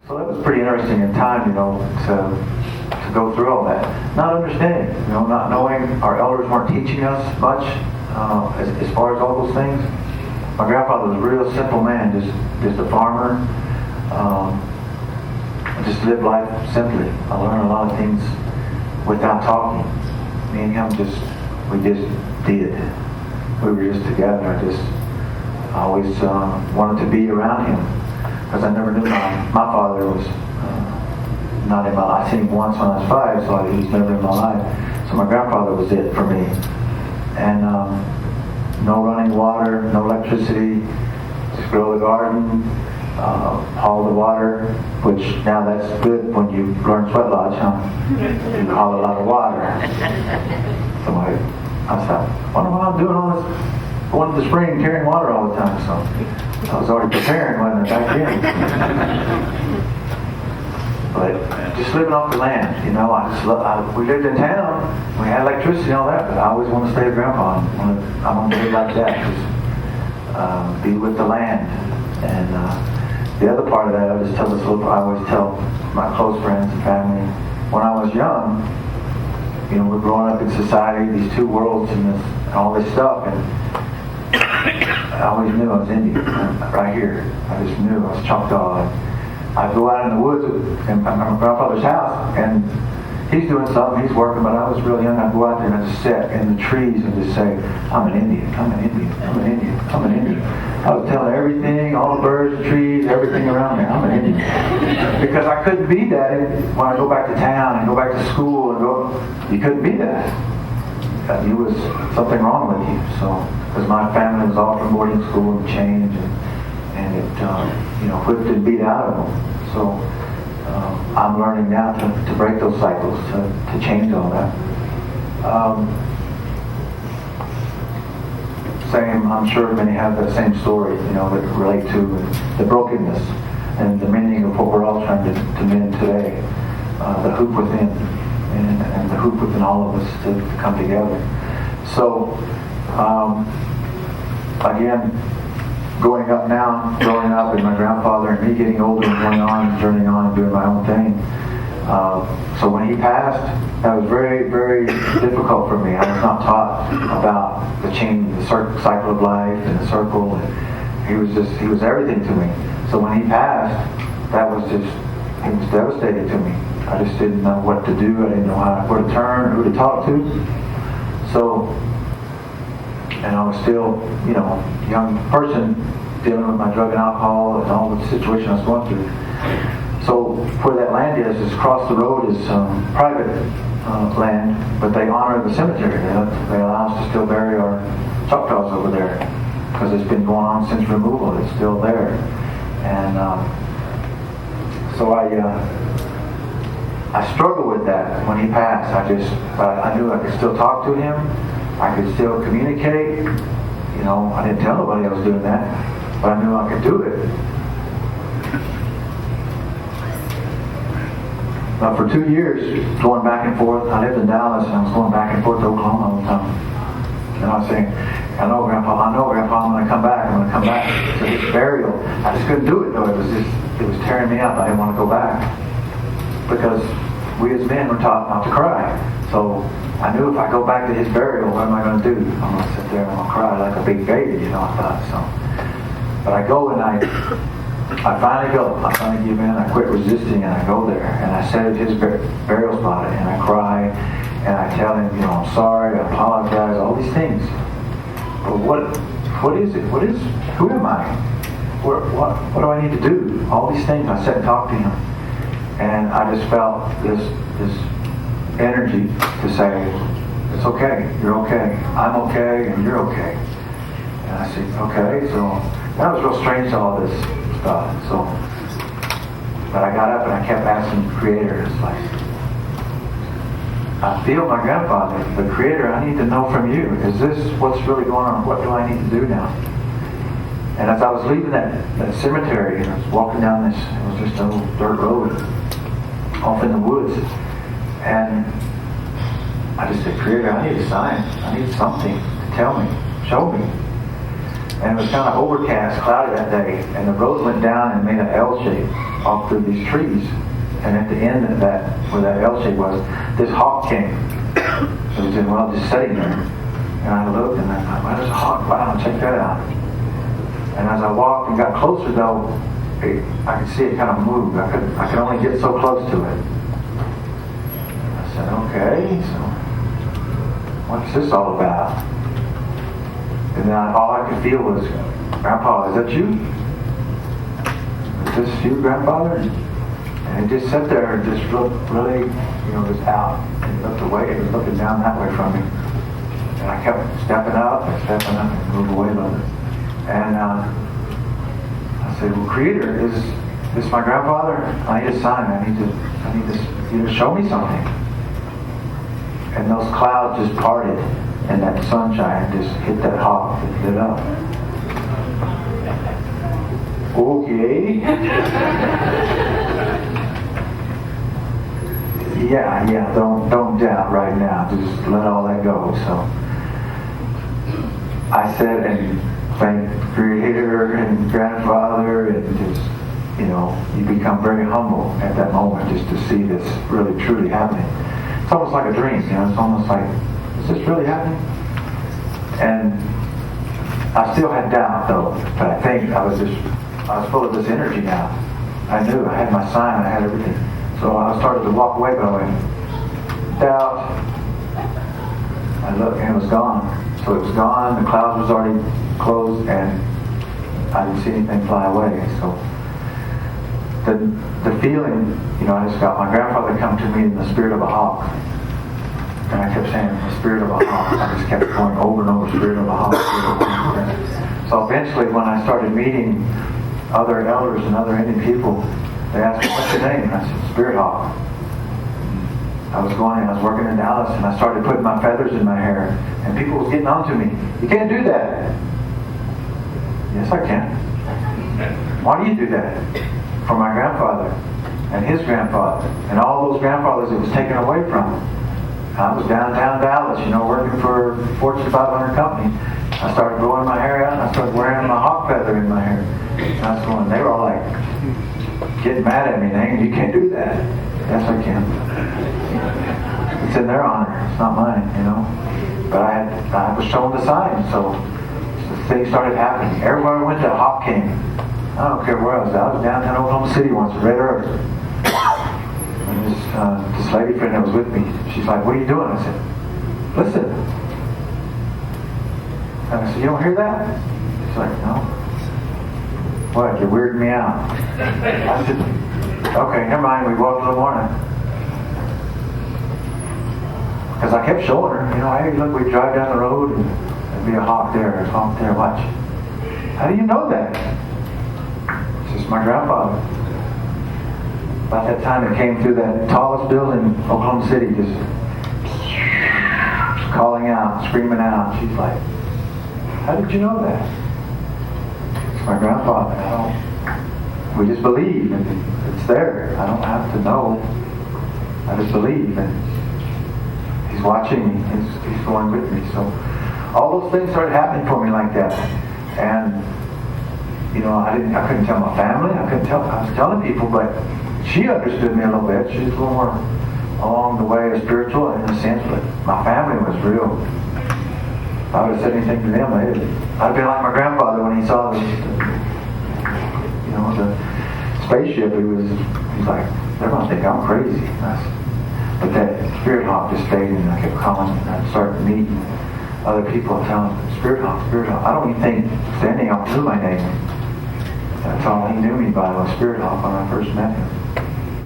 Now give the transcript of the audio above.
So that was pretty interesting in time, to go through all that. Not understanding, not knowing. Our elders weren't teaching us much as far as all those things. My grandfather was a real simple man, just a farmer. Just lived life simply. I learned a lot of things without talking. Me and him we just did. We were just together. I always wanted to be around him because I never knew my father was not in my life. I seen him once when I was 5, so he was never in my life. So my grandfather was it for me. And no running water, no electricity, just grow the garden, haul the water, which now that's good when you learn sweat lodge, huh? You haul a lot of water. So I thought, what am I doing all this? Going to the spring carrying water all the time, so I was already preparing when I back in. But just living off the land, we lived in town, we had electricity and all that, but I always want to stay with Grandpa. I want to live like that, just be with the land. And the other part of that, I always tell my close friends and family, when I was young, we're growing up in society, these two worlds and all this stuff, and I always knew I was Indian, right here. I just knew I was Choctaw. I'd go out in the woods at my grandfather's house, and he's doing something, he's working, but I was really young. I'd go out there and I'd just sit in the trees and just say, I'm an Indian, I'm an Indian, I'm an Indian, I'm an Indian. I was telling everything, all the birds, the trees, everything around me, I'm an Indian. Because I couldn't be that when I go back to town and go back to school you couldn't be that. There was something wrong with you. So, because my family was all from boarding school and change, and it, whipped and beat out of them. So, I'm learning now to break those cycles, to change all that. I'm sure many have that same story, that relate to the brokenness and the mending of what we're all trying to mend today. The hoop within, and the hoop within all of us to come together. So, again, growing up now, growing up, and my grandfather and me getting older and going on, journeying on and doing my own thing. So when he passed, that was very, very difficult for me. I was not taught about the change, the cycle of life and the circle. And he was everything to me. So when he passed, it was devastating to me. I just didn't know what to do. I didn't know where to turn, who to talk to. So, and I was still, a young person dealing with my drug and alcohol and all the situation I was going through. So where that land is across the road is private land, but they honor the cemetery. They allow us to still bury our Choctaws over there because it's been going on since removal. It's still there. And so I struggled with that when he passed. I knew I could still talk to him. I could still communicate. I didn't tell nobody I was doing that, but I knew I could do it. But for 2 years, going back and forth, I lived in Dallas, and I was going back and forth to Oklahoma all the time. And I was saying, I know, Grandpa, I'm going to come back to this burial. I just couldn't do it, though. It was tearing me up. I didn't want to go back. Because we as men were taught not to cry. So I knew if I go back to his burial, what am I going to do? I'm going to sit there and I'm going to cry like a big baby, I thought. So, but I go and I finally go. I finally give in. I quit resisting and I go there. And I sit at his burial spot and I cry and I tell him, I'm sorry, I apologize, all these things. But what is it? Who am I? What do I need to do? All these things. I sat and talked to him. And I just felt this energy to say, it's okay, you're okay, I'm okay, and you're okay. And I said, okay, so that was real strange, all this stuff. So, but I got up and I kept asking the Creator, it's like, I feel my grandfather, the Creator, I need to know from you, is this what's really going on? What do I need to do now? And as I was leaving that cemetery, and I was walking down this, it was just a little dirt road off in the woods, and I just said, Creator, I need a sign. I need something to tell me, show me. And it was kind of overcast, cloudy that day, and the road went down and made an L shape off through these trees. And at the end of that, where that L shape was, this hawk came. It was just sitting there. And I looked and I thought, well, there's a hawk. Wow, check that out. And as I walked and got closer, though, I could see it kind of move. I could only get so close to it. I said, okay, so what's this all about? And then all I could feel was, Grandpa, is that you? Is this you, grandfather? And it just sat there and just looked really, just out. And looked away. It was looking down that way from me. And I kept stepping up and moved away a little bit. And I said, well, Creator, is this my grandfather? I need a sign. I need you to show me something. And those clouds just parted, and that sunshine just hit that hawk and lit up. Okay. yeah, don't doubt right now. Just let all that go. So I said and thanked Creator and Grandfather, and just, you become very humble at that moment just to see this really truly happening. It's almost like a dream, it's almost like, is this really happening? And I still had doubt though, but I think I was full of this energy now. I knew I had my sign, I had everything. So I started to walk away, but I went, doubt. I looked and it was gone. So it was gone, the clouds was already closed, and I didn't see anything fly away. So the feeling, I just got my grandfather come to me in the spirit of a hawk. And I kept saying, the spirit of a hawk. I just kept going over and over, spirit of a hawk. So eventually when I started meeting other elders and other Indian people, they asked me, what's your name? And I said, Spirit Hawk. I was working in Dallas, and I started putting my feathers in my hair, and people was getting on to me. You can't do that. Yes, I can. Why do you do that? For my grandfather, and his grandfather, and all those grandfathers it was taken away from. I was downtown Dallas, working for a Fortune 500 company. I started growing my hair out, and I started wearing my hawk feather in my hair. And they were all like, getting mad at me, saying, you can't do that. Yes, I can. It's in their honor. It's not mine, But I was shown the sign, so things started happening. Everywhere I went, that hawk came. I don't care where I was. I was downtown Oklahoma City once, Red Earth. And this lady friend that was with me, she's like, what are you doing? I said, listen. And I said, you don't hear that? She's like, no. What? You're weirding me out. I said, okay, never mind. We walked a little more. Because I kept showing her, hey, look, we drive down the road and there'd be a hawk there, there's a hawk there, watch. How do you know that? It's just my grandfather. About that time it came through that tallest building in Oklahoma City, just calling out, screaming out. She's like, how did you know that? It's my grandfather. We just believe, and it's there. I don't have to know. I just believe, and he's watching me. He's going with me. So all those things started happening for me like that. And I couldn't tell my family. I was telling people, but she understood me a little bit. She was a little more along the way of spiritual in a sense, but my family was real. If I would have said anything to them, I'd have been like my grandfather when he saw the spaceship. He's like, they're going to think I'm crazy. But that Spirit Hawk just stayed, and I kept calling, and I started meeting other people and telling them, Spirit Hawk, Spirit Hawk. I don't even think Sandy knew my name. That's all he knew me by was Spirit Hawk when I first met him.